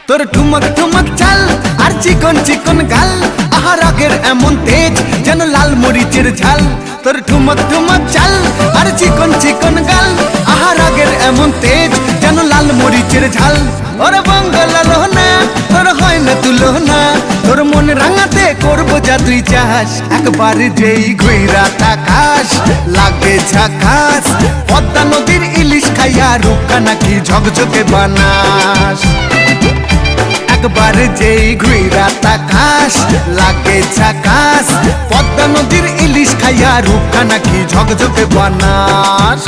তোর ঠুমক ঠুমক চাল আর চিকন চিকন গাল, আহা রাগের এমন তেজ যেন লাল মরিচের ঝাল। তোর ঠুমক ঠুমক চাল আর চিকন চিকন গাল, আহা রাগের এমন তেজ যেন লাল মরিচের ঝাল। ওরে বঙ্গলাল না তোর হয় না তুলনা, তোর মন রাঙাতে করবো যা তুই চাস। একবার যেই ঘুইরা তাকাস লাগে ঝাকাস, পদ্মা নদীর ইলিশ খাইয়া রূপকা নাকি ঝকঝকে বানাস। একবার যেই ঘুইরা তাকাস লাগে ঝাকাস, পদ্মা নদীর ইলিশ খাইয়া রূপকা নাকি ঝকঝকে বানাস।